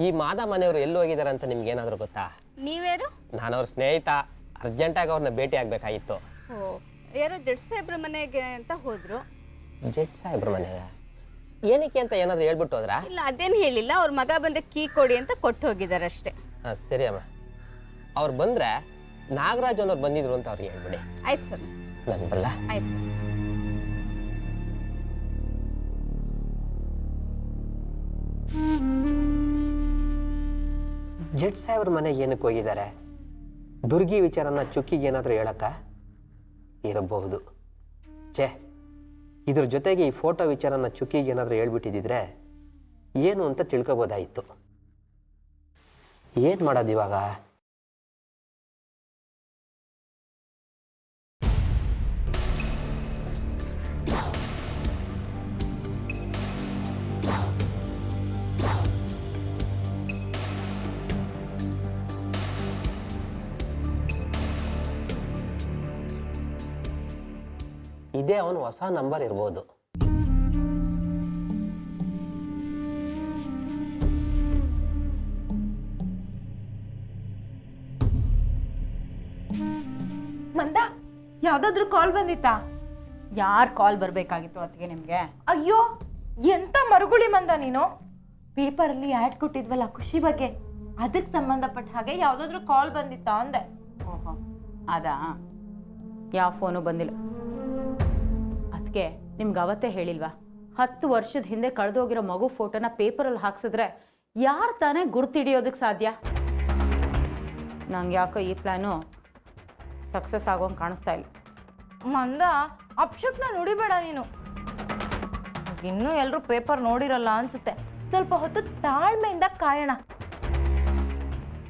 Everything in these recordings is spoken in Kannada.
ಈ ಮಾದ ಮನೆಯವರು ಎಲ್ಲಿ ಹೋಗಿದ್ದಾರೆ ಅಂತ ನಿಮ್ಗೆ ಏನಾದರೂ ಗೊತ್ತಾ? ನೀವೇರು? ನಾನು ಅವ್ರ ಸ್ನೇಹಿತ, ಅರ್ಜೆಂಟಾಗಿ ಅವ್ರನ್ನ ಭೇಟಿ ಆಗಬೇಕಾಗಿತ್ತು. ಓ, ಯಾರೋ ಜಡ್ ಸಾಹೇಬ್ರ ಮನೆಗೆ ಅಂತ ಹೋದ್ರು. ಜಡ್ ಸಾಹೇಬ್ರ ಮನೆಗೆ ಏನಕ್ಕೆ ಅಂತ ಏನಾದರೂ ಹೇಳ್ಬಿಟ್ಟು ಹೋದ್ರಾ? ಇಲ್ಲ, ಅದೇನು ಹೇಳಿಲ್ಲ. ಅವ್ರ ಮಗ ಬಂದರೆ ಕೀ ಕೊಡಿ ಅಂತ ಕೊಟ್ಟು ಹೋಗಿದ್ದಾರೆ ಅಷ್ಟೇ. ಹಾಂ, ಸರಿ ಅಮ್ಮ. ಅವ್ರು ಬಂದರೆ ನಾಗರಾಜ್ ಅನ್ನೋರು ಬಂದಿದ್ರು ಅಂತ ಅವ್ರಿಗೆ ಹೇಳ್ಬಿಡಿ. ಆಯ್ತು ಸ್ವಾಮಿ. ನಾನು ಬರಲ್ಲ. ಆಯ್ತು ಸ್ವಾಮಿ. ಜಡ್ ಸಾಹೇಬ್ರ ಮನೆಗೆ ಏನಕ್ಕೆ ಹೋಗಿದ್ದಾರೆ? ದುರ್ಗಿ ವಿಚಾರನ ಚುಕ್ಕಿಗೆ ಏನಾದರೂ ಹೇಳಕ್ಕ ಇರಬಹುದು. ಛೇ, ಇದ್ರ ಜೊತೆಗೆ ಈ ಫೋಟೋ ವಿಚಾರನ ಚುಕ್ಕಿಗೆ ಏನಾದರೂ ಹೇಳ್ಬಿಟ್ಟಿದ್ರೆ ಏನು ಅಂತ ತಿಳ್ಕೊಬೋದಾಯಿತು. ಏನು ಮಾಡೋದು ಇವಾಗ? ಇದೇ ಅವನು ಹೊಸ ನಂಬರ್ ಇರ್ಬೋದು. ಮಂದ, ಯಾವ್ದಾದ್ರು ಕಾಲ್ ಬಂದಿತ್ತಾ? ಯಾರ್ ಕಾಲ್ ಬರ್ಬೇಕಾಗಿತ್ತು ಅದಕ್ಕೆ ನಿಮ್ಗೆ? ಅಯ್ಯೋ, ಎಂತ ಮರುಗುಳಿ ಮಂದ ನೀನು. ಪೇಪರ್ ಅಲ್ಲಿ ಆಡ್ ಕೊಟ್ಟಿದ್ವಲ್ಲ ಖುಷಿ ಬಗ್ಗೆ, ಅದಕ್ಕೆ ಸಂಬಂಧಪಟ್ಟ ಹಾಗೆ ಯಾವ್ದಾದ್ರು ಕಾಲ್ ಬಂದಿತ್ತಾ ಅಂದೆ. ಓಹೋ, ಅದಾ? ಯಾವ ಫೋನು ಬಂದಿಲ್ಲ. ಅದಕ್ಕೆ ನಿಮ್ಗೆ ಅವತ್ತೇ ಹೇಳಿಲ್ವಾ, 10 ವರ್ಷದ ಹಿಂದೆ ಕಳೆದೋಗಿರೋ ಮಗು ಫೋಟೋನ ಪೇಪರಲ್ಲಿ ಹಾಕ್ಸಿದ್ರೆ ಯಾರು ತಾನೇ ಗುರ್ತಿಡಿಯೋದಕ್ಕೆ ಸಾಧ್ಯ? ನಂಗೆ ಯಾಕೋ ಈ ಪ್ಲ್ಯಾನು ಸಕ್ಸಸ್ ಆಗೋಂಗೆ ಕಾಣಿಸ್ತಾ ಇಲ್ಲ. ಮಂದ, ಅಪ್ಶಕ್ನ ನುಡಿಬೇಡ ನೀನು. ಇನ್ನೂ ಎಲ್ಲರೂ ಪೇಪರ್ ನೋಡಿರಲ್ಲ ಅನ್ಸುತ್ತೆ. ಸ್ವಲ್ಪ ಹೊತ್ತು ತಾಳ್ಮೆಯಿಂದ ಕಾಯೋಣ.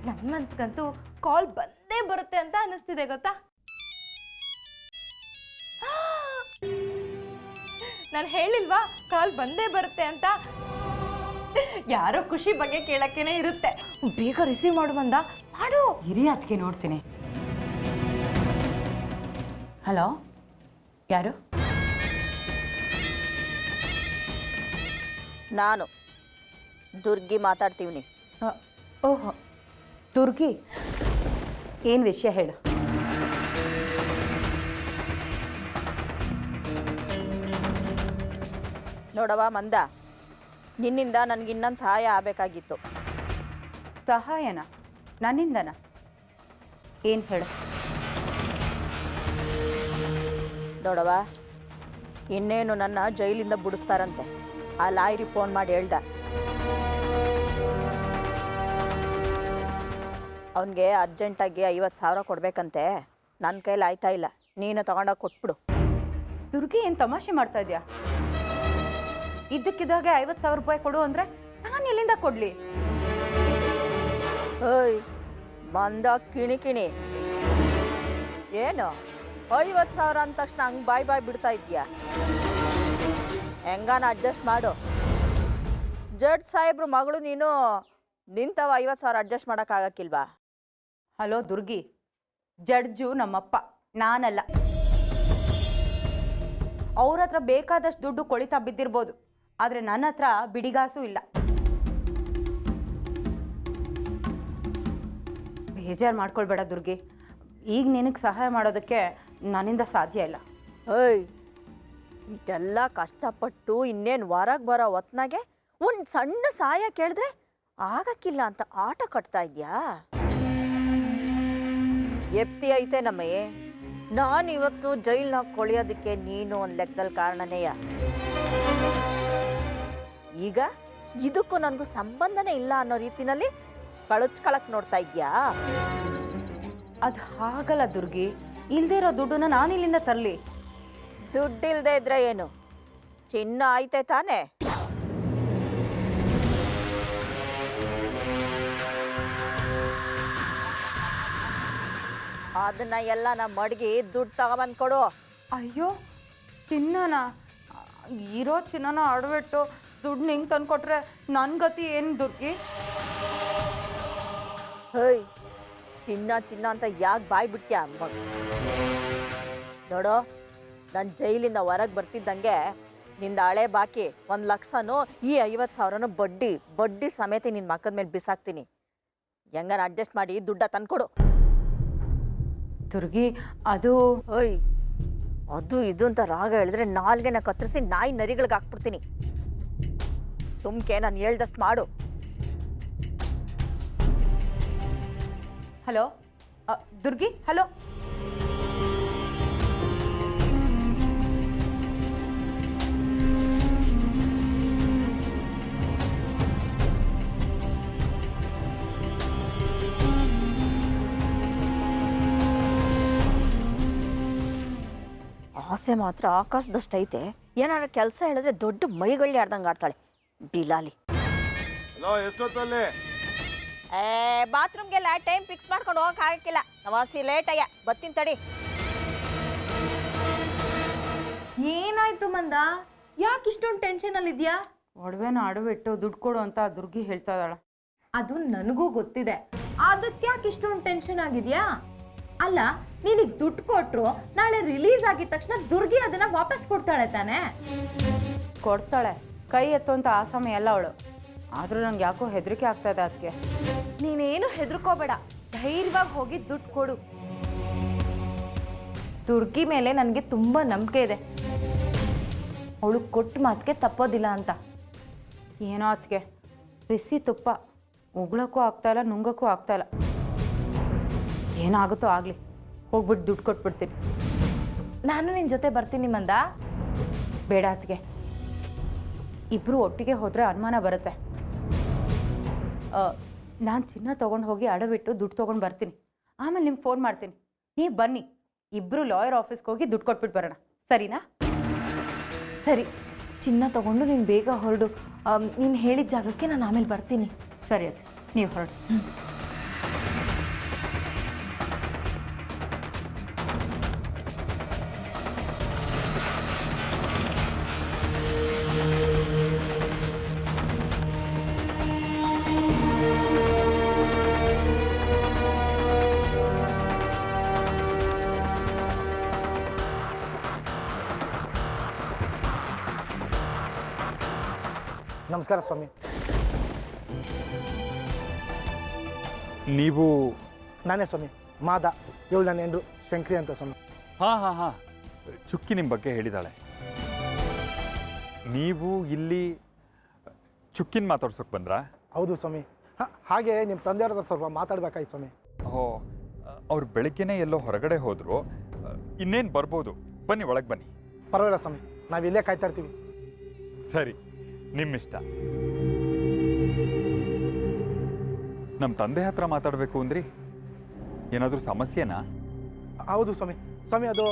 ನನ್ನ ಮನ್ಸ್ಗಂತೂ ಕಾಲ್ ಬಂದೇ ಬರುತ್ತೆ ಅಂತ ಅನಿಸ್ತಿದೆ ಗೊತ್ತಾ. ನಾನು ಹೇಳಿಲ್ವಾ ಕಾಲ್ ಬಂದೇ ಬರುತ್ತೆ ಅಂತ? ಯಾರೋ ಖುಷಿ ಬಗ್ಗೆ ಕೇಳಕ್ಕೇನೆ ಇರುತ್ತೆ. ಬೇಗ ರಿಸೀವ್ ಮಾಡು ಮಂದ, ಮಾಡು. ಇರಿ ಅದಕ್ಕೆ ನೋಡ್ತೀನಿ. ಹಲೋ, ಯಾರು? ನಾನು ದುರ್ಗಿ ಮಾತಾಡ್ತೀವಿ. ಓಹೋ, ದುರ್ಗಿ, ಏನು ವಿಷಯ ಹೇಳು. ನೋಡವ ಮಂದ, ನಿನ್ನಿಂದ ನನಗೆ ಇನ್ನೊಂದು ಸಹಾಯ ಆಗಬೇಕಾಗಿತ್ತು. ಸಹಾಯನ? ನನ್ನಿಂದನ? ಏನು ಹೇಳು. ನೋಡವ, ಇನ್ನೇನು ನನ್ನ ಜೈಲಿಂದ ಬಿಡಿಸ್ತಾರಂತೆ. ಆ ಲಾಯರಿ ಫೋನ್ ಮಾಡಿ ಹೇಳ್ದ, ಅವನಿಗೆ ಅರ್ಜೆಂಟಾಗಿ 50,000 ಕೊಡಬೇಕಂತೆ. ನನ್ನ ಕೈಲಿ ಆಯ್ತಾ ಇಲ್ಲ, ನೀನು ತಗೊಂಡೋಗಿ ಕೊಟ್ಬಿಡು. ದುರ್ಗಿ, ಏನು ತಮಾಷೆ ಮಾಡ್ತಾ ಇದೆಯಾ? ಇದ್ದಕ್ಕಿದ್ದಾಗೆ 50,000 ರೂಪಾಯಿ ಕೊಡು ಅಂದರೆ ನಾನು ಎಲ್ಲಿಂದ ಕೊಡಲಿ? ಓಯ್ ಮಂದ, ಕಿಣಿ ಏನು 50,000 ಅಂದ ತಕ್ಷಣ ಹಂಗೆ ಬಾಯ್ ಬಿಡ್ತಾ ಇದೆಯಾ? ಹೆಂಗಾನ ಅಡ್ಜಸ್ಟ್ ಮಾಡು. ಜಡ್ ಸಾಹೇಬ್ರು ಮಗಳು ನೀನು, ನಿಂತವ 50,000 ಅಡ್ಜಸ್ಟ್ ಮಾಡೋಕ್ಕಾಗಕ್ಕಿಲ್ವಾ? ಹಲೋ ದುರ್ಗಿ, ಜಡ್ಜು ನಮ್ಮಪ್ಪ, ನಾನಲ್ಲ. ಅವ್ರ ಹತ್ರ ಬೇಕಾದಷ್ಟು ದುಡ್ಡು ಕೊಳಿತಾ ಬಿದ್ದಿರ್ಬೋದು, ಆದರೆ ನನ್ನ ಹತ್ರ ಬಿಡಿಗಾಸು ಇಲ್ಲ. ಬೇಜಾರು ಮಾಡ್ಕೊಳ್ಬೇಡ ದುರ್ಗಿ, ಈಗ ನಿನಗೆ ಸಹಾಯ ಮಾಡೋದಕ್ಕೆ ನನ್ನಿಂದ ಸಾಧ್ಯ ಇಲ್ಲ. ಓಯ್, ಇಷ್ಟೆಲ್ಲ ಕಷ್ಟಪಟ್ಟು ಇನ್ನೇನು ಹೊರಗೆ ಬರೋ ಹೊತ್ನಾಗೆ ಒಂದು ಸಣ್ಣ ಸಹಾಯ ಕೇಳಿದ್ರೆ ಆಗಕ್ಕಿಲ್ಲ ಅಂತ ಆಟ ಕಟ್ತಾ ಇದೆಯಾ? ಎಪ್ತಿ ಐತೆ ನಮ್ಮೇ. ನಾನಿವತ್ತು ಜೈಲ್ನಾಗ ಕೊಳೆಯೋದಕ್ಕೆ ನೀನು ಒಂದು ಲೆಕ್ಕದಲ್ಲಿ ಕಾರಣನೇಯ. ಈಗ ಇದಕ್ಕೂ ನನಗೂ ಸಂಬಂಧನೇ ಇಲ್ಲ ಅನ್ನೋ ರೀತಿನಲ್ಲಿ ಕಳಚ್ಕೊಳಕ್ ನೋಡ್ತಾ ಇದೆಯಾ? ಅದು ಹಾಗಲ್ಲ ದುರ್ಗಿ, ಇಲ್ದೇ ಇರೋ ದುಡ್ಡನ್ನ ನಾನು ಇಲ್ಲಿಂದ ತರಲಿ? ದುಡ್ಡಿಲ್ದೇ ಇದ್ರೆ ಏನು, ಚಿನ್ನ ಐತೆ ತಾನೇ? ಅದನ್ನ ಎಲ್ಲ ನಮ್ಮ ಮಡ್ಗಿ ದುಡ್ಡು ತಗೊಂಬಂದು ಕೊಡು. ಅಯ್ಯೋ, ಚಿನ್ನನ? ಇರೋ ಚಿನ್ನನ ಅಡವಿಟ್ಟು ದುಡ್ಡು ನಿಂಗೆ ತಂದುಕೊಟ್ರೆ ನನ್ನ ಗತಿ ಏನು ದುರ್ಗಿ? ಹೇಯ್, ಚಿನ್ನ ಅಂತ ಯಾಕೆ ಬಾಯ್ ಬಿಡ್ತೀಯ? ನೋಡೋ, ನಾನು ಜೈಲಿಂದ ಹೊರಗೆ ಬರ್ತಿದ್ದಂಗೆ ನಿಂದ ಹಳೆ ಬಾಕಿ 1,00,000ನೂ ಈ 50,000ನೂ ಬಡ್ಡಿ ಸಮೇತ ನಿನ್ನ ಮಕ್ಕದ ಮೇಲೆ ಬಿಸಾಕ್ತೀನಿ. ಹೆಂಗಾರ ಅಡ್ಜಸ್ಟ್ ಮಾಡಿ ದುಡ್ಡ ತಂದ್ಕೊಡು. ದುರ್ಗಿ, ಅದು ಓಯ್, ಅದು ಇದು ಅಂತ ರಾಗ ಹೇಳಿದ್ರೆ ನಾಲ್ಗೆನ ಕತ್ತರಿಸಿ ನಾಯಿ ನರಿಗಳಿಗೆ ಹಾಕ್ಬಿಡ್ತೀನಿ. ಸುಮ್ಕೆ ನಾನು ಹೇಳ್ದಷ್ಟು ಮಾಡು. Hello Durgi, hello. ಆಸೆ ಮಾತ್ರ ಆಕಾಶದಷ್ಟೈತೆ. ಏನಾರ ಕೆಲಸ ಹೇಳಿದ್ರೆ ದೊಡ್ಡ ಮೈಗಳ್ಳಿ ಆಡ್ದಂಗೆ ಆಡ್ತಾಳೆ ಬಿಲಾಲಿ. ಎಷ್ಟೊತ್ತಲ್ಲಿ? ಬಾತ್ರೂಮ್ಗೆಲ್ಲ ಟೈಮ್ ಫಿಕ್ಸ್ ಮಾಡ್ಕೊಂಡು ಹೋಗಕ್ ಆಗಕ್ಕಿಲ್ಲ. ನವಾಸಿ ಲೇಟ್ ಅಯ್ಯ, ಬತ್ತೀನಿ ತಡಿ. ಏನಾಯ್ತು ಮಂದ? ಯಾಕೆ ಇಷ್ಟೊಂದು ಟೆನ್ಷನ್ ಅಲ್ಲಿ ಇದ್ಯಾ? ಒಡವೆನ ಅಡವಿಟ್ಟು ದುಡ್ಡು ಕೊಡು ಅಂತ ದುರ್ಗಿ ಹೇಳ್ತಾ ಇದ್ದಾಳ. ಅದು ನನಗೂ ಗೊತ್ತಿದೆ. ಅದಕ್ಕೆ ಯಾಕೆ ಇಷ್ಟೊಂದು ಟೆನ್ಷನ್ ಆಗಿದ್ಯಾ? ಅಲ್ಲ, ನೀನಿಗೆ ದುಡ್ಡು ಕೊಟ್ರು ನಾಳೆ ರಿಲೀಸ್ ಆಗಿದ ತಕ್ಷಣ ದುರ್ಗಿ ಅದನ್ನ ವಾಪಸ್ ಕೊಡ್ತಾಳೆ ತಾನೆ? ಕೊಡ್ತಾಳೆ, ಕೈ ಎತ್ತು ಅಂತ ಆಸಾಮಿ ಎಲ್ಲ ಅವಳು. ಆದ್ರೂ ನಂಗೆ ಯಾಕೋ ಹೆದರಿಕೆ ಆಗ್ತಾ ಇದೆ ಅದಕ್ಕೆ. ನೀನೇನು ಹೆದರ್ಕೋಬೇಡ, ಧೈರ್ಯವಾಗಿ ಹೋಗಿ ದುಡ್ಡು ಕೊಡು. ದುರ್ಗಿ ಮೇಲೆ ನನಗೆ ತುಂಬಾ ನಂಬಿಕೆ ಇದೆ. ಅವಳು ಕೊಟ್ಟ ಮಾತಿಗೆ ತಪ್ಪೋದಿಲ್ಲ ಅಂತ. ಏನೋ ಅದಕ್ಕೆ ಬಿಸಿ ತುಪ್ಪ ಉಗ್ಳಕ್ಕೂ ಆಗ್ತಾಯಿಲ್ಲ, ನುಂಗಕ್ಕೂ ಆಗ್ತಾಯಿಲ್ಲ. ಏನಾಗುತ್ತೋ ಆಗಲಿ, ಹೋಗ್ಬಿಟ್ಟು ದುಡ್ಡು ಕೊಟ್ಬಿಡ್ತೀನಿ. ನಾನು ನಿನ್ನ ಜೊತೆ ಬರ್ತೀನಿ ಮಂದ. ಬೇಡ ಅದಕ್ಕೆ, ಇಬ್ಬರು ಒಟ್ಟಿಗೆ ಹೋದರೆ ಅನುಮಾನ ಬರುತ್ತೆ. ನಾನು ಚಿನ್ನ ತೊಗೊಂಡು ಹೋಗಿ ಅಡವಿಟ್ಟು ದುಡ್ಡು ತೊಗೊಂಡು ಬರ್ತೀನಿ. ಆಮೇಲೆ ನಿಮ್ಗೆ ಫೋನ್ ಮಾಡ್ತೀನಿ, ನೀವು ಬನ್ನಿ, ಇಬ್ಬರು ಲಾಯರ್ ಆಫೀಸ್ಗೆ ಹೋಗಿ ದುಡ್ಡು ಕೊಟ್ಬಿಟ್ಟು ಬರೋಣ, ಸರಿನಾ? ಸರಿ, ಚಿನ್ನ ತಗೊಂಡು ನೀನು ಬೇಗ ಹೊರಡು. ನೀನು ಹೇಳಿದ ಜಾಗಕ್ಕೆ ನಾನು ಆಮೇಲೆ ಬರ್ತೀನಿ. ಸರಿ ಅದು, ನೀವು ಹೊರಡು. ನಮಸ್ಕಾರ ಸ್ವಾಮಿ. ನೀವು? ನಾನೇ ಸ್ವಾಮಿ, ಮಾದ. ಇವಳು ನನ್ನ ಹೆಂಡ್ರು ಶಂಕ್ರಿ ಅಂತ ಸ್ವಾಮಿ. ಹಾಂ, ಚುಕ್ಕಿ ನಿಮ್ಮ ಬಗ್ಗೆ ಹೇಳಿದಾಳೆ. ನೀವು ಇಲ್ಲಿ ಚುಕ್ಕಿನ ಮಾತಾಡ್ಸೋಕೆ ಬಂದ್ರಾ? ಹೌದು ಸ್ವಾಮಿ. ಹಾಗೆ ನಿಮ್ಮ ತಂದೆಯವ್ರ ಸ್ವಲ್ಪ ಮಾತಾಡ್ಬೇಕಾಯ್ತು ಸ್ವಾಮಿ. ಓ, ಅವ್ರು ಬೆಳಗ್ಗೆನೇ ಎಲ್ಲೋ ಹೊರಗಡೆ ಹೋದರು. ಇನ್ನೇನು ಬರ್ಬೋದು, ಬನ್ನಿ, ಒಳಗೆ ಬನ್ನಿ. ಪರವಾಗಿಲ್ಲ ಸ್ವಾಮಿ, ನಾವು ಇಲ್ಲೇ ಕಾಯ್ತಾ ಇರ್ತೀವಿ. ಸರಿ, ನಿಮ್ಮಿಷ್ಟ. ನಮ್ಮ ತಂದೆ ಹತ್ರ ಮಾತಾಡಬೇಕು ಅಂದ್ರಿ, ಏನಾದರೂ ಸಮಸ್ಯೆನಾ? ಹೌದು ಸ್ವಾಮಿ. ಸ್ವಾಮಿ, ಅದು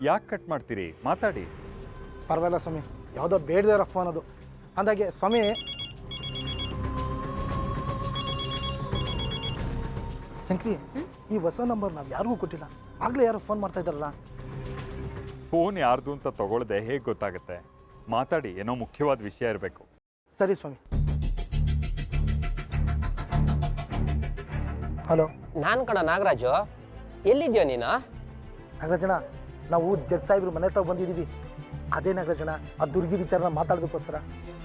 ಯಾಕೆ ಕಟ್ ಮಾಡ್ತೀರಿ? ಮಾತಾಡಿ. ಪರವಾಗಿಲ್ಲ ಸ್ವಾಮಿ, ಯಾವುದೋ ಬೇಡದೇ ಇರೋ ಫೋನ್ ಅದು. ಅಂದಾಗೆ ಸ್ವಾಮಿ, ಶಂಕ್ರಿ, ಈ ಹೊಸ ನಂಬರ್ ನಾವು ಯಾರಿಗೂ ಕೊಟ್ಟಿಲ್ಲ. ಆಗಲೇ ಯಾರೋ ಫೋನ್ ಮಾಡ್ತಾ ಇದ್ದಾರಲ್ಲ. ಫೋನ್ ಯಾರ್ದು ಅಂತ ತಗೊಳ್ದೆ ಹೇಗೆ ಗೊತ್ತಾಗುತ್ತೆ? ಮಾತಾಡಿ, ಏನೋ ಮುಖ್ಯವಾದ ವಿಷಯ ಇರಬೇಕು. ಸರಿ ಸ್ವಾಮಿ. ಹಲೋ. ನಾನು ಕಣ ನಾಗರಾಜು. ಎಲ್ಲಿದ್ಯೋ ನೀನು? ನಾಗರಾಜನ, ನಾವು ಜಡ್ ಸಾಹೇಬ್ರು ಮನೆ ತಾವು ಬಂದಿದ್ದೀವಿ. ಅದೇ ನಾಗರಾಜನ, ಆ ದುರ್ಗಿ ವಿಚಾರನ ಮಾತಾಡೋದಕ್ಕೋಸ್ಕರ.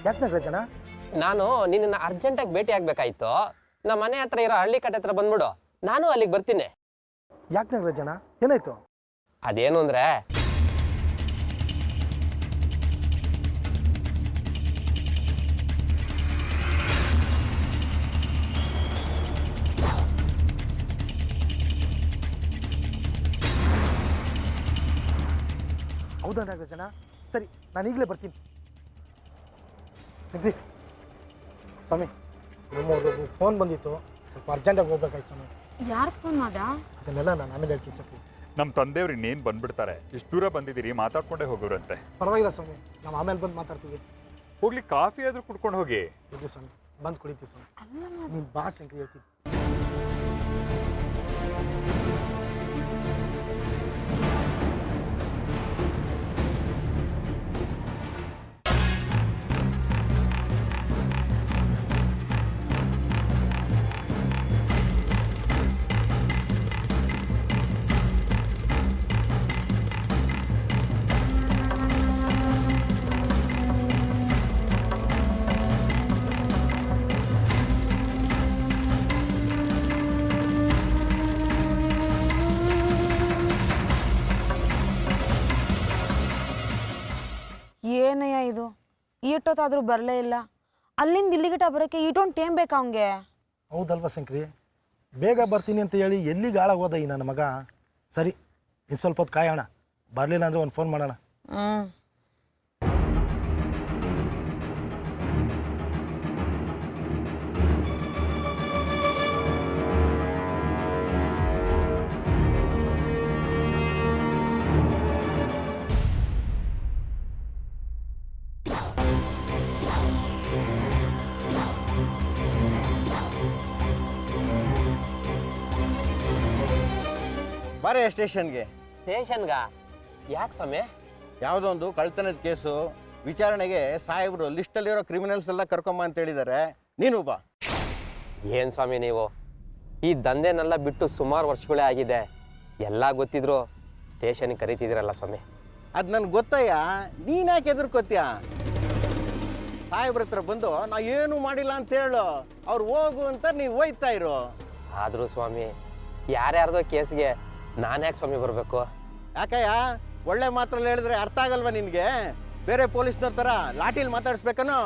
ಯಾಕೆ ನಾಗರಾಜನ? ನಾನು ನಿನ್ನ ಅರ್ಜೆಂಟಾಗಿ ಭೇಟಿ ಆಗ್ಬೇಕಾಯ್ತು. ನಮ್ಮ ಮನೆ ಹತ್ರ ಇರೋ ಹಳ್ಳಿ ಕಟ್ಟೆ ಹತ್ರ ಬಂದ್ಬಿಡು, ನಾನು ಅಲ್ಲಿಗೆ ಬರ್ತೀನಿ. ಯಾಕೆ ನಾಗರಾಜನ, ಏನಾಯ್ತು? ಅದೇನು ಅಂದ್ರೆ, ಹೌದಾ ನಾಗರಾಜನ? ಸರಿ, ನಾನು ಈಗಲೇ ಬರ್ತೀನಿ. ಸ್ವಾಮಿ, ನಿಮ್ಮವ್ರದ್ದು ಫೋನ್ ಬಂದಿತ್ತು, ಸ್ವಲ್ಪ ಅರ್ಜೆಂಟಾಗಿ ಹೋಗ್ಬೇಕಾಯ್ತು ಸ್ವಾಮಿ. ಯಾರು ಫೋನ್ ಮಾದ? ಅದನ್ನೆಲ್ಲ ನಾನು ಆಮೇಲೆ ಹೇಳ್ತೀನಿ ಸರ್. ನಮ್ಮ ತಂದೆಯವ್ರು ಇನ್ನೇನು ಬಂದ್ಬಿಡ್ತಾರೆ, ಇಷ್ಟು ದೂರ ಬಂದಿದ್ದೀರಿ, ಮಾತಾಡ್ಕೊಂಡೇ ಹೋಗೋರಂತೆ. ಪರವಾಗಿಲ್ಲ ಸ್ವಾಮಿ, ನಾವು ಆಮೇಲೆ ಬಂದು ಮಾತಾಡ್ತೀವಿ. ಹೋಗ್ಲಿ, ಕಾಫಿ ಆದರೂ ಕುಡ್ಕೊಂಡು ಹೋಗಿ. ಇದೆ ಸ್ವಾಮಿ, ಬಂದು ಕುಡಿತೀವಿ ಸ್ವಾಮಿ. ನೀನು ಬಾ ಶಂಕರಿ, ಹೇಳ್ತೀನಿ. ಈಟೊತ್ತಾದ್ರೂ ಬರಲೇ ಇಲ್ಲ. ಅಲ್ಲಿಂದ ಇಲ್ಲಿಗಿಟ ಬರೋಕ್ಕೆ ಈಟೊಂದು ಟೈಮ್ ಬೇಕಾ ಅವನಿಗೆ? ಹೌದಲ್ವ ಶಂಕ್ರಿ, ಬೇಗ ಬರ್ತೀನಿ ಅಂತ ಹೇಳಿ ಎಲ್ಲಿಗೆ ಹಾಳಾಗೋದ ಈ ನನ್ನ ಮಗ. ಸರಿ, ಇನ್ನು ಸ್ವಲ್ಪ ಹೊತ್ತು ಕಾಯೋಣ, ಬರಲಿಲ್ಲ ಅಂದರೆ ಒಂದು ಫೋನ್ ಮಾಡೋಣ. ಬಾರೆ ಸ್ಟೇಷನ್ಗೆ. ಸ್ಟೇಷನ್ಗಾ? ಯಾಕೆ ಸ್ವಾಮಿ? ಯಾವುದೋ ಒಂದು ಕಳ್ತನದ ಕೇಸು ವಿಚಾರಣೆಗೆ ಸಾಹೇಬರು ಲಿಸ್ಟಲ್ಲಿರೋ ಕ್ರಿಮಿನಲ್ಸ್ ಎಲ್ಲ ಕರ್ಕೊಂಬ ಅಂತ ಹೇಳಿದ್ದಾರೆ. ನೀನು ಬಾ. ಏನು ಸ್ವಾಮಿ ನೀವು ಈ ದಂಧೆನೆಲ್ಲ ಬಿಟ್ಟು ಸುಮಾರು ವರ್ಷಗಳೇ ಆಗಿದೆ. ಎಲ್ಲ ಗೊತ್ತಿದ್ರು ಸ್ಟೇಷನ್ಗೆ ಕರಿತಿದ್ದೀರಲ್ಲ ಸ್ವಾಮಿ. ಅದು ನನಗೆ ಗೊತ್ತಯ್ಯ, ನೀನು ಯಾಕೆ ಎದುರ್ಕೋತೀಯ? ಸಾಹೇಬ್ರ ಹತ್ರ ಬಂದು ನಾ ಏನೂ ಮಾಡಿಲ್ಲ ಅಂತ ಹೇಳು, ಅವ್ರು ಹೋಗು ಅಂತ ನೀವು ಹೋಯ್ತಾ ಇರು. ಆದರೂ ಸ್ವಾಮಿ, ಯಾರ್ಯಾರ್ದೋ ಕೇಸ್ಗೆ ನಾನು ಯಾಕೆ ಸ್ವಾಮಿ ಬರಬೇಕು? ಯಾಕಯ್ಯ, ಒಳ್ಳೆ ಮಾತ್ರಲ್ಲಿ ಹೇಳಿದ್ರೆ ಅರ್ಥ ಆಗಲ್ವ ನಿನಗೆ? ಬೇರೆ ಪೊಲೀಸ್ನವ್ರ ಥರ ಲಾಠಿಲಿ ಮಾತಾಡಿಸ್ಬೇಕನೋ?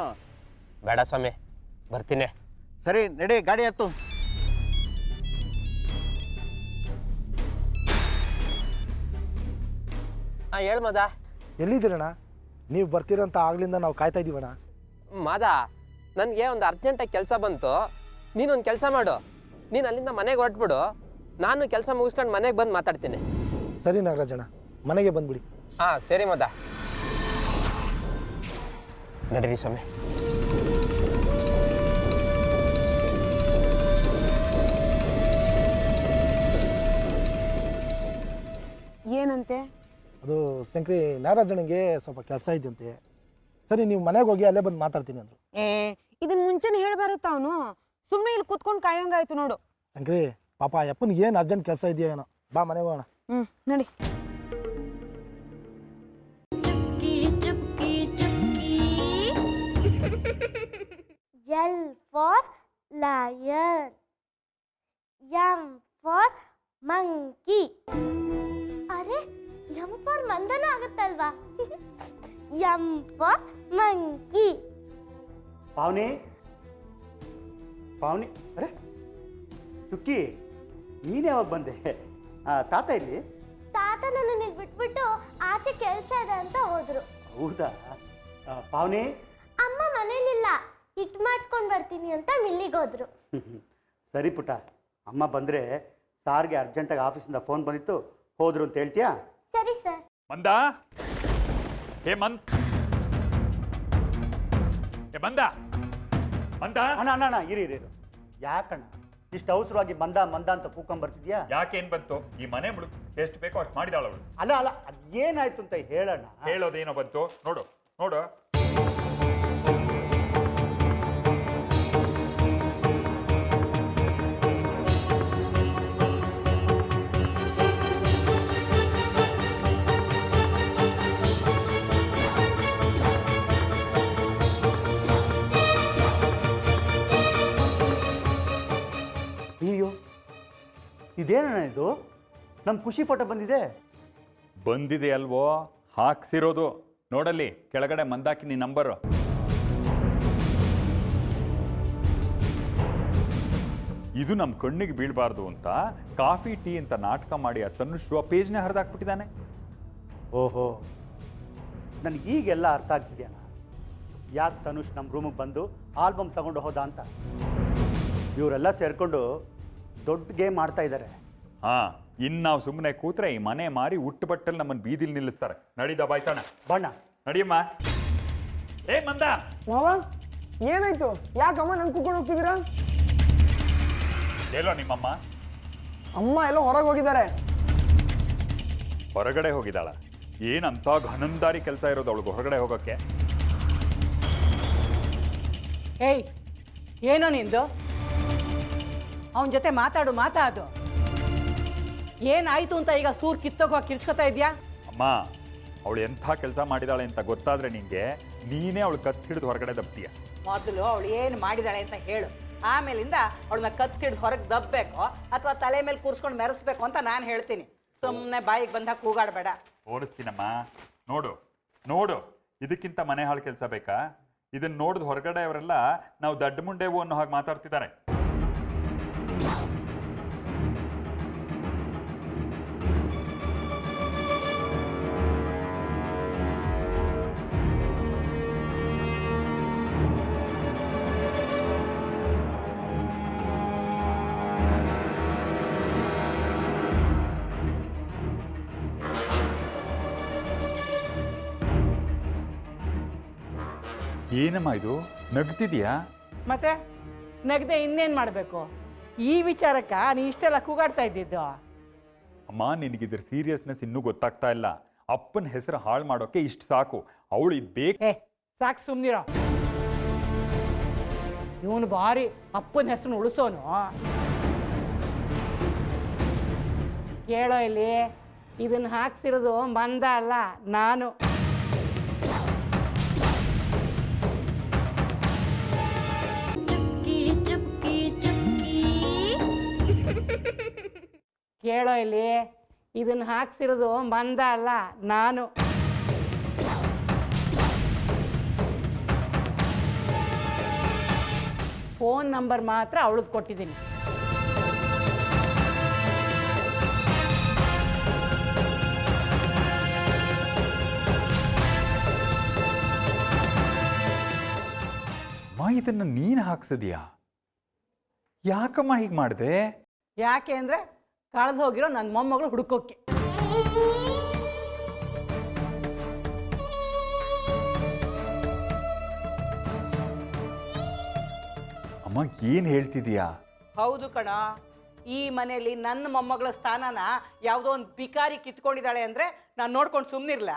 ಬೇಡ ಸ್ವಾಮಿ, ಬರ್ತೀನಿ. ಸರಿ ನಡಿ, ಗಾಡಿ ಹತ್ತು. ಹಾಂ ಹೇಳು ಮಾದ. ಎಲ್ಲಿದ್ದೀರಣ್ಣ? ನೀವು ಬರ್ತೀರಂತ ಆಗ್ಲಿಂದ ನಾವು ಕಾಯ್ತಾ ಇದ್ದೀವಣ್ಣ. ಮಾದ, ನನಗೆ ಒಂದು ಅರ್ಜೆಂಟಾಗಿ ಕೆಲಸ ಬಂತು. ನೀನೊಂದು ಕೆಲಸ ಮಾಡು, ನೀನು ಅಲ್ಲಿಂದ ಮನೆಗೆ ಹೊರಟ್ಬಿಡು, ನಾನು ಕೆಲಸ ಮುಗಿಸ್ಕೊಂಡು ಮನೆಗೆ ಬಂದು ಮಾತಾಡ್ತೀನಿ. ಸರಿ ನಾಗರಾಜಣ್ಣ, ಮನೆಗೆ ಬಂದ್ಬಿಡಿ. ಹಾಂ ಸರಿ ಮಾದ, ನಡೀರಿ ಸ್ವಾಮಿ. ಏನಂತೆ? ಅದು ಶಂಕ್ರಿ, ನಾಗರಾಜಣ್ಣಗೆ ಸ್ವಲ್ಪ ಕೆಲಸ ಇದೆಯಂತೆ. ಸರಿ, ನೀವು ಮನೆಗೆ ಹೋಗಿ ಅಲ್ಲೇ ಬಂದು ಮಾತಾಡ್ತೀನಿ ಅಂದರು. ಇದನ್ನ ಮುಂಚೆನೇ ಹೇಳ್ಬಾರತ್ತ ಅವನು? ಸುಮ್ಮನೆ ಇಲ್ಲಿ ಕುತ್ಕೊಂಡು ಕಾಯೋಂಗಾಯ್ತು ನೋಡು. ಶಂಕ್ರಿ, ಪಾಪ ಅಪ್ಪನಿಗೆ ಏನು ಅರ್ಜೆಂಟ್ ಕೆಲಸ ಇದೆಯೋ ಏನೋ. ಬಾ ಮನೆಗೆ ಹೋಗೋಣ. ನಡಿ. L for lion, M for monkey. अरे M for Mandhana ಆಗುತ್ತಲ್ವಾ? M for monkey. ಪಾವನಿ, ಪಾವನಿ, ಅರೆ ಚುಕ್ಕಿ, ನೀನು ಯಾವಾಗ ಬಂದೆ? ತಾತ ಇಲ್ಲಿ? ತಾತ ನನ್ನ ಬಿಟ್ಬಿಟ್ಟು ಆಚೆ ಕೆಲಸ ಇದೆ ಅಂತ ಹೋದ್ರು. ಹೌದಾ? ಪಾವನಿ, ಅಮ್ಮ ಮನೇಲಿಲ್ಲ, ಹಿಟ್ ಮಾಡಿಸ್ಕೊಂಡು ಬರ್ತೀನಿ ಅಂತ ಮಿಲ್ಲಿಗೆ ಹೋದ್ರು. ಸರಿ ಪುಟ್ಟ, ಅಮ್ಮ ಬಂದರೆ ಸಾರ್ಗೆ ಅರ್ಜೆಂಟಾಗಿ ಆಫೀಸಿಂದ ಫೋನ್ ಬಂದಿತ್ತು, ಹೋದ್ರು ಅಂತ ಹೇಳ್ತೀಯಾ? ಸರಿ ಸರ್. ಮಂದ, ಹೇ ಮಂದ್, ಹೇ ಮಂದ, ಮಂದ. ಅಣ್ಣ ಅಣ್ಣ ಅಣ್ಣ, ಇರಿ ಇರಿ ಇರು. ಯಾಕಣ್ಣ ಇಷ್ಟು ಅವಸರವಾಗಿ ಮಂದ ಮಂದ ಅಂತ ಕೂಕೊಂಡ್ಬರ್ತಿದ್ಯಾ? ಯಾಕೇನ್ ಬಂತು? ಈ ಮನೆ ಮುಳುಗ್ ಎಷ್ಟು ಬೇಕೋ ಅಷ್ಟು ಮಾಡಿದಾಳ ಅವಳು. ಅಲ್ಲ ಅಲ್ಲ, ಅದೇನಾಯ್ತು ಅಂತ ಹೇಳಣ್ಣ. ಹೇಳೋದೇನೋ ಬಂತು, ನೋಡು ನೋಡು. ಅಯ್ಯೋ, ಇದೇನಣ್ಣ ಇದು? ನಮ್ಮ ಖುಷಿ ಫೋಟೋ ಬಂದಿದೆ. ಬಂದಿದೆ ಅಲ್ವೋ, ಹಾಕ್ಸಿರೋದು ನೋಡಲ್ಲಿ ಕೆಳಗಡೆ ಮಂದಾಕಿನಿ ನಂಬರು. ಇದು ನಮ್ಮ ಕಣ್ಣಿಗೆ ಬೀಳಬಾರ್ದು ಅಂತ ಕಾಫಿ ಟೀ ಅಂತ ನಾಟಕ ಮಾಡಿ ಆ ತನುಷ್ ಆ ಪೇಜ್ನೇ ಹರಿದಾಕ್ಬಿಟ್ಟಿದ್ದಾನೆ. ಓಹೋ, ನನಗೆ ಈಗೆಲ್ಲ ಅರ್ಥ ಆಗ್ತಿದೆಯಣ್ಣ, ಯಾಕೆ ತನುಷ್ ನಮ್ಮ ರೂಮಿಗೆ ಬಂದು ಆಲ್ಬಮ್ ತಗೊಂಡು ಹೋದ ಅಂತ. ಇವರೆಲ್ಲ ಸೇರಿಕೊಂಡು ದೊಡ್ಡ ಗೇಮ್ ಆಡ್ತಾ ಇದ್ದಾರೆ. ಹಾಂ, ಇನ್ನು ನಾವು ಸುಮ್ಮನೆ ಕೂತ್ರೆ ಈ ಮನೆ ಮಾರಿ ಉಟ್ಟು ಬಟ್ಟಲ್ಲಿ ನಮ್ಮನ್ನು ಬೀದಿಲಿ ನಿಲ್ಲಿಸ್ತಾರೆ. ನಡೀದ ಬಾಯ್ತಾಣ, ಬಣ್ಣ ನಡಿಯಮ್ಮ. ಏ ಮಂದ, ಮಾವ ಏನಾಯ್ತು? ಯಾಕಮ್ಮ ನಂಗೆ ಕೂತ್ಕೊಂಡು ಹೋಗ್ತಿದ್ದೀರಾ? ಎಲ್ಲೋ ನಿಮ್ಮಮ್ಮ? ಅಮ್ಮ ಎಲ್ಲೋ ಹೊರಗೆ ಹೋಗಿದ್ದಾರೆ. ಹೊರಗಡೆ ಹೋಗಿದ್ದಾಳ? ಏನಂತ ಘನಂದಾರಿ ಕೆಲಸ ಇರೋದು ಅವಳಿಗೆ ಹೊರಗಡೆ ಹೋಗೋಕ್ಕೆ? ಏಯ್, ಏನೋ ನಿಂದು? ಅವನ ಜೊತೆ ಮಾತಾಡು. ಏನಾಯ್ತು ಅಂತ ಈಗ ಸೂರ್ ಕಿತ್ತೋಗುವ ಕಿರ್ಚ್ಕೊತಾ ಇದೆಯಾ? ಅಮ್ಮ, ಅವಳು ಎಂಥ ಕೆಲಸ ಮಾಡಿದಾಳೆ ಅಂತ ಗೊತ್ತಾದ್ರೆ ನಿಂಗೆ ನೀನೇ ಅವಳು ಕತ್ತು ಹಿಡಿದು ಹೊರಗಡೆ ದಬ್ತೀಯ. ಮೊದಲು ಅವಳು ಏನು ಮಾಡಿದಾಳೆ ಅಂತ ಹೇಳು, ಆಮೇಲಿಂದ ಅವಳನ್ನ ಕತ್ತು ಹಿಡಿದು ಹೊರಗೆ ದಬ್ಬೇಕೋ ಅಥವಾ ತಲೆ ಮೇಲೆ ಕೂರಿಸ್ಕೊಂಡು ಮೆರೆಸ್ಬೇಕು ಅಂತ ನಾನು ಹೇಳ್ತೀನಿ. ಸುಮ್ಮನೆ ಬಾಯಿಗೆ ಬಂದಾಗ ಕೂಗಾಡಬೇಡ. ತೋರಿಸ್ತೀನಮ್ಮ, ನೋಡು ನೋಡು. ಇದಕ್ಕಿಂತ ಮನೆ ಹಾಳು ಕೆಲಸ ಬೇಕಾ? ಇದನ್ನ ನೋಡಿದ ಹೊರಗಡೆ ಅವರೆಲ್ಲ ನಾವು ದಡ್ಡ ಮುಂಡೆವು ಅನ್ನೋ ಹಾಗೆ ಮಾತಾಡ್ತಿದ್ದಾರೆ. ಏನಮ್ಮ ಇದು ನಗ್ತಿದ್ಯಾ? ಮತ್ತೆ ನಗದೆ ಇನ್ನೇನು ಮಾಡಬೇಕು? ಈ ವಿಚಾರಕ್ಕ ನೀ ಇಷ್ಟೆಲ್ಲ ಕೂಗಾಡ್ತಾ ಇದ್ದಿದ್ದು? ಅಮ್ಮ ನಿನಗಿದ್ರ ಸೀರಿಯಸ್ನೆಸ್ ಇನ್ನೂ ಗೊತ್ತಾಗ್ತಾ ಇಲ್ಲ. ಅಪ್ಪನ ಹೆಸರು ಹಾಳು ಮಾಡೋಕೆ ಇಷ್ಟು ಸಾಕು. ಅವಳು ಇದು ಬೇಕು. ಸಾಕು ಸುಮ್ಮನಿರೋ. ಇವನು ಭಾರಿ ಅಪ್ಪನ ಹೆಸರು ಉಳಿಸೋನು. ಕೇಳೋ ಇಲ್ಲಿ, ಇದನ್ನ ಹಾಕ್ಸಿರೋದು ಮಂದ ಅಲ್ಲ, ನಾನು. ಕೇಳೋ ಇಲ್ಲಿ, ಇದನ್ನ ಹಾಕ್ಸಿರೋದು ಮಂದ ಅಲ್ಲ, ನಾನು. ಫೋನ್ ನಂಬರ್ ಮಾತ್ರ ಅವಳದ್ದು ಕೊಟ್ಟಿದ್ದೀನಿ. ಇದನ್ನ ನೀನು ಹಾಕ್ಸಿದ್ಯಾ? ಯಾಕಮ್ಮ ಹೀಗೆ ಮಾಡಿದೆ? ಯಾಕೆ ಅಂದರೆ ಕಳೆದು ಹೋಗಿರೋ ನನ್ನ ಮೊಮ್ಮಗಳು ಹುಡುಕೋಕ್ಕೆ. ಅಮ್ಮ ಏನು ಹೇಳ್ತಿದೀಯಾ? ಹೌದು ಕಣ. ಈ ಮನೆಯಲ್ಲಿ ನನ್ನ ಮೊಮ್ಮಗಳ ಸ್ಥಾನನ ಯಾವುದೋ ಒಂದು ಬಿಕಾರಿ ಕಿತ್ಕೊಂಡಿದ್ದಾಳೆ ಅಂದರೆ ನಾನು ನೋಡ್ಕೊಂಡು ಸುಮ್ಮನಿರ್ಲ?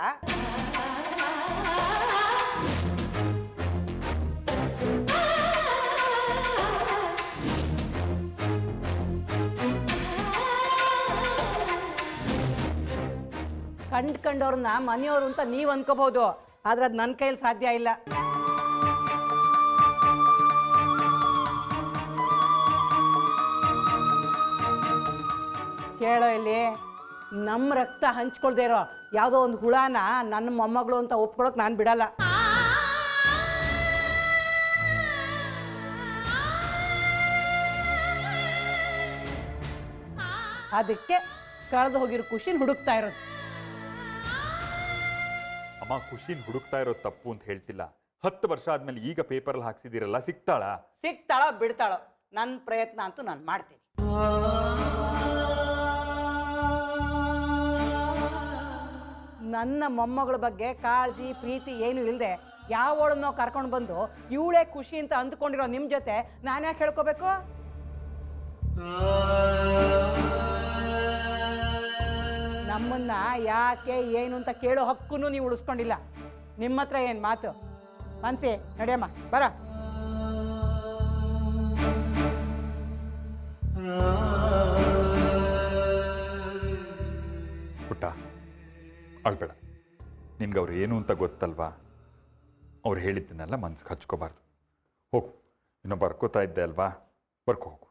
ಕಂಡ್ಕಂಡವ್ರನ್ನ ಮನೆಯವರು ಅಂತ ನೀವು ಅನ್ಕೋಬಹುದು, ಆದ್ರೆ ಅದು ನನ್ನ ಕೈಯಲ್ಲಿ ಸಾಧ್ಯ ಇಲ್ಲ. ಕೇಳೋ ಇಲ್ಲಿ, ನಮ್ಮ ರಕ್ತ ಹಂಚ್ಕೊಳ್ದೇ ಇರೋ ಯಾವುದೋ ಒಂದು ಹುಳನ ನನ್ನ ಮೊಮ್ಮಗಳು ಅಂತ ಒಪ್ಕೊಳಕ್ ನಾನು ಬಿಡಲ್ಲ. ಅದಕ್ಕೆ ಕಳೆದು ಹೋಗಿರೋ ಖುಷಿನ ಹುಡುಕ್ತಾ ಇರೋದು. ಅಮ್ಮ ಖುಷಿನ ಹುಡುಕ್ತಾ ಇರೋದು ತಪ್ಪು ಅಂತ ಹೇಳ್ತಿಲ್ಲ. 10 ವರ್ಷ ಆದ್ಮೇಲೆ ಈಗ ಪೇಪರಲ್ಲಿ ಹಾಕ್ಸಿದಿರಲ್ಲ, ಸಿಗ್ತಾಳ ಬಿಡ್ತಾಳೋ ನನ್ನ ಪ್ರಯತ್ನ ಅಂತೂ ನಾನು ಮಾಡ್ತೀನಿ. ನನ್ನ ಮೊಮ್ಮಗಳ ಬಗ್ಗೆ ಕಾಳಜಿ ಪ್ರೀತಿ ಏನು ಇಲ್ಲದೆ ಯಾವಳನ್ನೋ ಕರ್ಕೊಂಡು ಬಂದು ಇವಳೇ ಖುಷಿ ಅಂತ ಅಂದ್ಕೊಂಡಿರೋ ನಿಮ್ಮ ಜೊತೆ ನಾನು ಯಾಕೆ ಹೇಳ್ಕೋಬೇಕು? ನಮ್ಮನ್ನ ಯಾಕೆ ಏನು ಅಂತ ಕೇಳೋ ಹಕ್ಕನ್ನು ನೀವು ಉಳಿಸ್ಕೊಂಡಿಲ್ಲ. ನಿಮ್ಮ ಹತ್ರ ಏನು ಮಾತು? ಮನ್ಸಿ ನಡಿಯಮ್ಮ, ಬರ. ಪುಟ್ಟ ಅಳ್ಬೇಡ. ನಿನ್ಗೆ ಅವ್ರು ಏನು ಅಂತ ಗೊತ್ತಲ್ವಾ? ಅವ್ರು ಹೇಳಿದ್ದನ್ನೆಲ್ಲ ಮನ್ಸಿಗೆ ಹಚ್ಕೋಬಾರ್ದು. ಹೋಗು, ಇನ್ನೂ ಬರ್ಕೋತಾ ಇದ್ದೆ ಅಲ್ವಾ, ಬರ್ಕೋ ಹೋಗು.